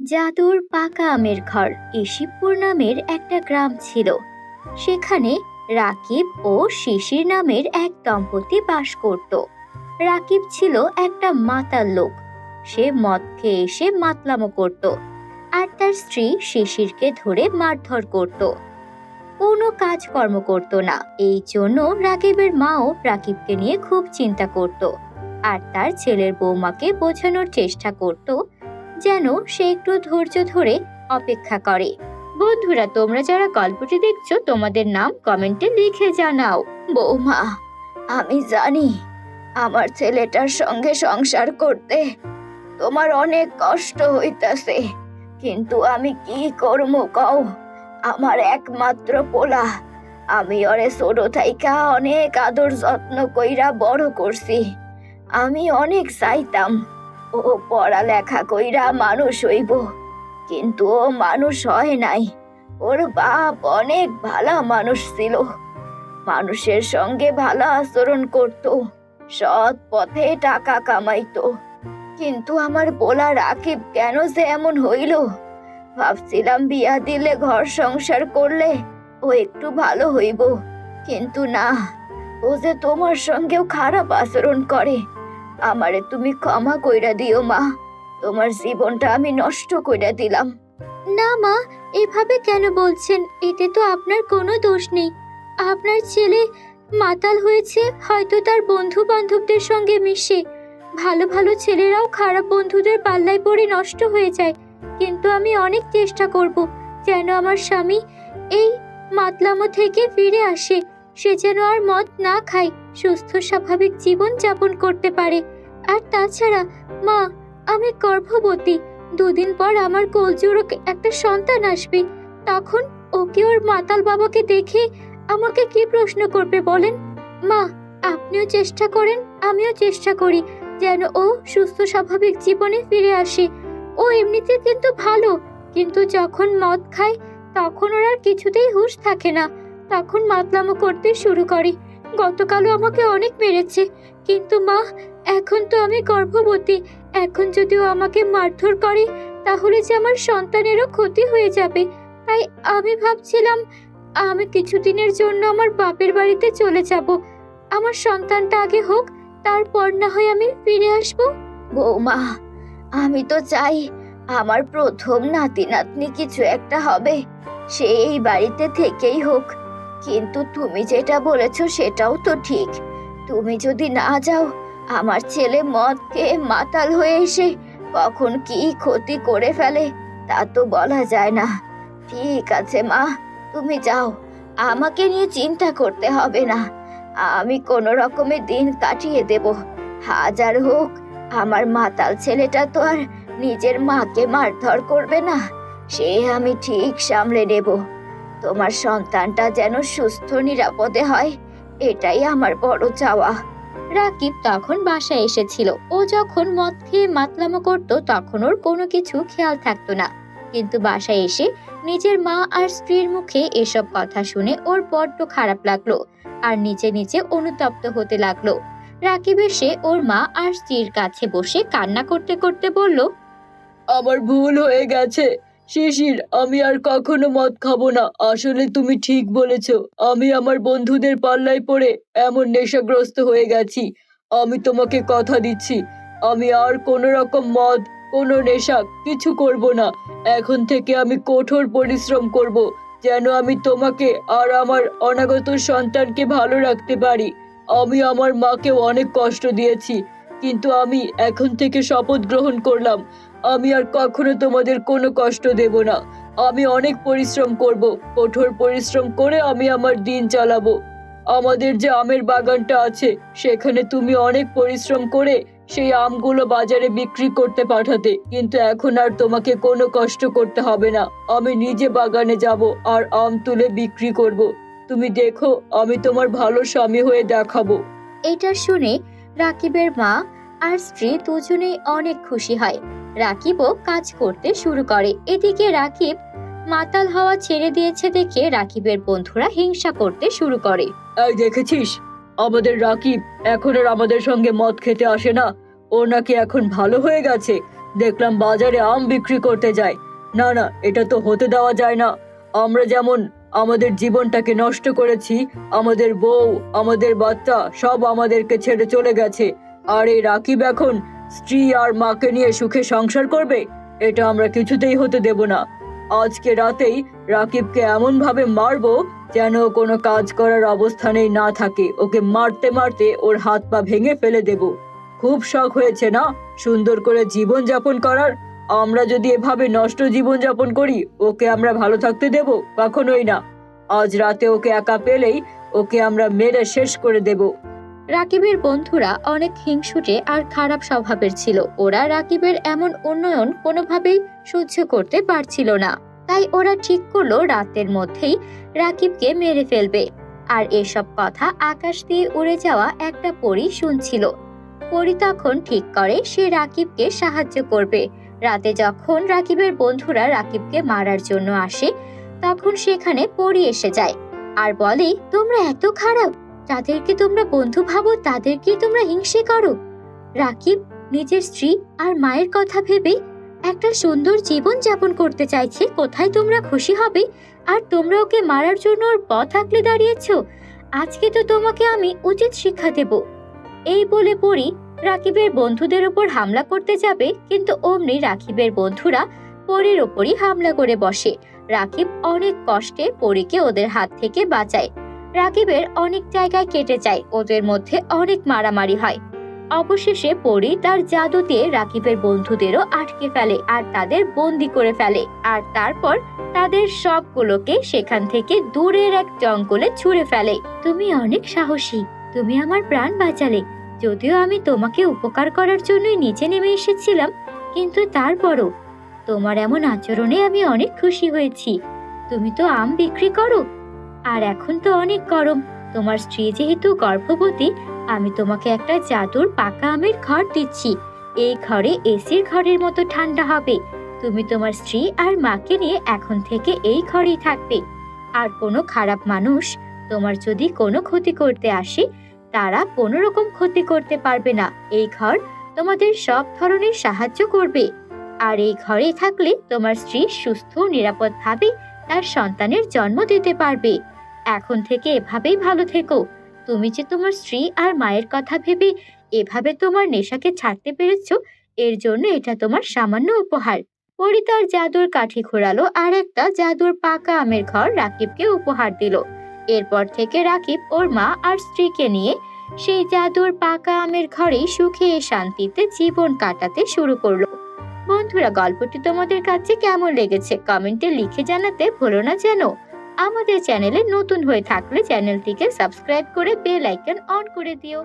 জাদুর পাকা আমের ঘর ইসিবপুর নামের একটা গ্রাম ছিল। সেখানে রাকিব ও শিশির নামের এক দম্পতি বাস করত। রাকিব ছিল একটা মাতাল লোক। সে মদ খেয়ে এসে মাতলামো করত, আর তার স্ত্রী শিশিরকে ধরে মারধর করত। কোনো কাজকর্ম করত না। এই জন্য রাকিবের মাও রাকিবকে নিয়ে খুব চিন্তা করত, আর তার ছেলের বৌমাকে বোঝানোর চেষ্টা করত যেন সে একটু ধৈর্য ধরে অপেক্ষা করে। বন্ধুরা, তোমরা যারা গল্পটি দেখছো তোমাদের নাম কমেন্টে লিখে জানাও। বৌমা, আমি জানি আমার ছেলেটার সঙ্গে সংসার করতে তোমার অনেক কষ্ট হইতাছে, কিন্তু আমি কি করবো কও? আমার একমাত্র পোলা, আমি ওরে ছোট থাইকা অনেক আদর যত্ন কইরা বড় করছি। আমি অনেক চাইতাম ও পড়ালেখা কইরা মানুষ হইব, কিন্তু ও মানুষ হয় নাই। ওর বাপ অনেক ভালো মানুষ ছিল, মানুষের সঙ্গে ভালো আচরণ করত, সৎ পথে টাকা কামাইতো। কিন্তু আমার পোলা রাকিব কেন যে এমন হইল? ভাবছিলাম বিয়া দিলে ঘর সংসার করলে ও একটু ভালো হইব, কিন্তু না, ও যে তোমার সঙ্গেও খারাপ আচরণ করে। আমারে তুমি ক্ষমা কইরা দিও মা, তোমার জীবনটা আমি নষ্ট কইরা দিলাম। না মা, এভাবে কেন বলছেন? এতে তো আপনার কোনো দোষ নেই। আপনার ছেলে মাতাল হয়েছে হয়তো তার বন্ধু বান্ধবদের সঙ্গে মিশে। ভালো ভালো ছেলেরাও খারাপ বন্ধুদের পাল্লায় পড়ে নষ্ট হয়ে যায়। কিন্তু আমি অনেক চেষ্টা করব যেন আমার স্বামী এই মাতলামো থেকে ফিরে আসে। সে যেন আর মদ না খায়, সুস্থ স্বাভাবিক জীবন যাপন করতে পারে। আর তাছাড়া মা, আমি গর্ভবতী। 2 দিন পর আমার কোলজোড়ো একটা সন্তান আসবে। তখন ওকে ওর মাতাল বাবাকে দেখে আমাকে কি প্রশ্ন করবে বলেন? মা, আপনিও চেষ্টা করেন, আমিও চেষ্টা করি যেন ও সুস্থ স্বাভাবিক জীবনে ফিরে আসে। ও এমনিতে কিন্তু ভালো, কিন্তু যখন মদ খায় তখন ওর আর কিছুতেই হুঁশ থাকে না। তখন মাতলামো করতে শুরু করে। গতকালও আমাকে অনেক মেরেছে। কিন্তু মা, এখন তো আমি গর্ভবতী। এখন যদি ও আমাকে মারধর করে তাহলে যে আমার সন্তানেরও ক্ষতি হয়ে যাবে। তাই আমি ভাবছিলাম আমি কিছুদিনের জন্য আমার বাপের বাড়িতে চলে যাব। আমার সন্তানটা আগে হোক, তারপর না হয় আমি ফিরে আসব। বৌমা, আমি তো চাই আমার প্রথম নাতি নাতনি কিছু একটা হবে, সে এই বাড়িতে থেকেই হোক। কিন্তু তুমি যেটা বলেছো সেটাও তো ঠিক। তুমি যদি না যাও, আমার ছেলে মদ খেয়ে মাতাল হয়ে এসে কখন কি ক্ষতি করে ফেলে তা তো বলা যায় না। ঠিক আছে মা, তুমি যাও, আমাকে নিয়ে চিন্তা করতে হবে না। আমি কোনো রকমে দিন কাটিয়ে দেব। হাজার হোক, আমার মাতাল ছেলেটা তো আর নিজের মাকে মারধর করবে না, সে আমি ঠিক সামলে নেব। তোমার সন্তানটা যেন সুস্থ নিরাপদে হয়, এটাই আমার বড় চাওয়া। রাকিব তখন বাসায় এসেছিল। ও যখন মদ খেয়ে মাতলামো করতো তখন ওর কোনো কিছু খেয়াল থাকতো না। কিন্তু বাসায় এসে নিজের মা আর স্ত্রীর মুখে এসব কথা শুনে ওর বড্ড খারাপ লাগলো, আর নিচে নিচে অনুতপ্ত হতে লাগলো। রাকিব এসে ওর মা আর স্ত্রীর কাছে বসে কান্না করতে করতে বলল, আমার ভুল হয়ে গেছে শিশির, আমি আর কখনো মদ খাবো না। আসলে তুমি ঠিক বলেছো, আমি আমার বন্ধুদের পাল্লায় পড়ে এমন নেশাগ্রস্ত হয়ে গেছি। আমি তোমাকে কথা দিচ্ছি, আমি আর কোনো রকম মদ, কোনো নেশা কিছু করব না। এখন থেকে আমি কঠোর পরিশ্রম করব যেন আমি তোমাকে আর আমার অনাগত সন্তানকে ভালো রাখতে পারি। আমি আমার মাকেও অনেক কষ্ট দিয়েছি, কিন্তু আমি এখন থেকে শপথ গ্রহণ করলাম আমি আর কখনো তোমাদের কোনো কষ্ট দেব না। আমি অনেক পরিশ্রম করব, কঠোর পরিশ্রম করে আমি আমার দিন চালাবো। আমাদের যে আমের বাগানটা আছে সেখানে তুমি অনেক পরিশ্রম করে সেই আমগুলো বাজারে বিক্রি করতে পাঠাতে, কিন্তু এখন আর তোমাকে কোনো কষ্ট করতে হবে না। আমি নিজে বাগানে যাব আর আম তুলে বিক্রি করব। তুমি দেখো, আমি তোমার ভালো স্বামী হয়ে দেখাবো। এটা শুনে রাকিবের মা আর স্ত্রী দুজনেই অনেক খুশি হয়। রাকিবও কাজ করতে শুরু করে। এদিকে রাকিব মাতাল হওয়া ছেড়ে দিয়েছে দেখে রাকিবের বন্ধুরা হিংসা করতে শুরু করে। এই দেখেছিস, আমাদের রাকিব এখন আর আমাদের সঙ্গে মদ খেতে আসে না। ও নাকি এখন ভালো হয়ে গেছে। দেখলাম বাজারে আম বিক্রি করতে যায়। না না, এটা তো হতে দেওয়া যায় না। আমরা যেমন আমাদের জীবনটাকে নষ্ট করেছি, আমাদের বউ, আমাদের বাচ্চা সব আমাদেরকে ছেড়ে চলে গেছে, আর এই রাকিব এখন স্ত্রী আর মাকে নিয়ে সুখে সংসার করবে? এটা আমরা কিছুতেই হতে দেব না। আজকে রাতেই রাকিবকে এমন ভাবে মারবো যেন ও কোনো কাজ করার অবস্থানেই না থাকে। ওকে মারতে মারতে ওর হাত পা ভেঙে ফেলে দেব। খুব শখ হয়েছে না সুন্দর করে জীবন যাপন করার? আমরা যদি এভাবে নষ্ট জীবন যাপন করি, ওকে আমরা ভালো থাকতে দেব? কখনোই না। আজ রাতে ওকে একা পেলেই ওকে আমরা মেরে শেষ করে দেব। রাকিবের বন্ধুরা অনেক হিংসুটে আর খারাপ স্বভাবের ছিল। ওরা রাকিবের এমন উন্নয়ন কোনোভাবেই সহ্য করতে পারছিল না। তাই ওরা ঠিক করলো রাতের মধ্যেই রাকিবকে মেরে ফেলবে। আর এসব কথা আকাশ দিয়ে উড়ে যাওয়া একটা পরী শুনছিল। পরী তখন ঠিক করে সে রাকিবকে সাহায্য করবে। রাতে যখন রাকিবের বন্ধুরা রাকিবকে মারার জন্য আসে, তখন সেখানে পরী এসে যায় আর বলে, তোমরা এত খারাপ, যাদেরকে তোমরা বন্ধু ভাবো তাদেরকে তোমরা হিংসে করো। রাকিব নিজের স্ত্রী আর মায়ের কথা ভেবে একটা সুন্দর জীবন যাপন করতে চাইছে, কোথায় তোমরা খুশি হবে? আর তোমরা ওকে মারার জন্য ওর পথ আঁকলে দাঁড়িয়েছো। আজকে তো তোমাকে আমি উচিত শিক্ষা দেব। এই বলে পরী রাকিবের বন্ধুদের উপর হামলা করতে যাবে, কিন্তু অমনি রাকিবের বন্ধুরা পরীর ওপরই হামলা করে বসে। রাকিব অনেক কষ্টে পরীকে ওদের হাত থেকে বাঁচায়। রাকিবের অনেক জায়গায় কেটে যায়, ওদের মধ্যে অনেক মারামারি হয়। অবশেষে পরী তার জাদু দিয়ে রাকিবের বন্ধুদেরও আটকে ফেলে আর তাদের বন্দি করে ফেলে। আর তারপর তাদের সবগুলোকে সেখান থেকে দূরের এক জঙ্গলে ছুঁড়ে ফেলে। তুমি অনেক সাহসী, তুমি আমার প্রাণ বাঁচালে। যদিও আমি তোমাকে উপকার করার জন্যই নিচে নেমে এসেছিলাম, কিন্তু তারপরও তোমার এমন আচরণে আমি অনেক খুশি হয়েছি। তুমি তো আম বিক্রি করো, আর এখন তো অনেক গরম। তোমার স্ত্রী যেহেতু গর্ভবতী, আমি তোমাকে একটা জাদুর পাকা আমের ঘর দিচ্ছি। এই ঘরে এসির ঘরের মতো ঠান্ডা হবে। তুমি তোমার স্ত্রী আর মাকে নিয়ে এখন থেকে এই ঘরেই থাকবে। আর কোনো খারাপ মানুষ তোমার যদি কোনো ক্ষতি করতে আসে, তারা কোনো রকম ক্ষতি করতে পারবে না। এই ঘর তোমাদের সব ধরনের সাহায্য করবে। আর এই ঘরে থাকলে তোমার স্ত্রী সুস্থ নিরাপদভাবে তার সন্তানের জন্ম দিতে পারবে। এখন থেকে এভাবেই ভালো থেকো। তুমি যে তোমার স্ত্রী আর মায়ের কথা ভেবে এভাবে তোমার নেশাকে ছাড়তে পেরেছো, এর জন্য এটা তোমার সামান্য উপহার। পরী তার জাদুর কাঠি ঘোরালো আর একটা জাদুর পাকা আমের ঘর রাকিবকে উপহার দিল। এরপর থেকে রাকিব ওর মা আর স্ত্রীকে নিয়ে সেই জাদুর পাকা আমের ঘরেই সুখে শান্তিতে জীবন কাটাতে শুরু করলো। বন্ধুরা, গল্পটি তোমাদের কাছে কেমন লেগেছে কমেন্টে লিখে জানাতে ভুলো না যেন। আমাদের চ্যানেলে নতুন হয়ে থাকলে চ্যানেলটিকে সাবস্ক্রাইব করে বেল আইকন অন করে দিও।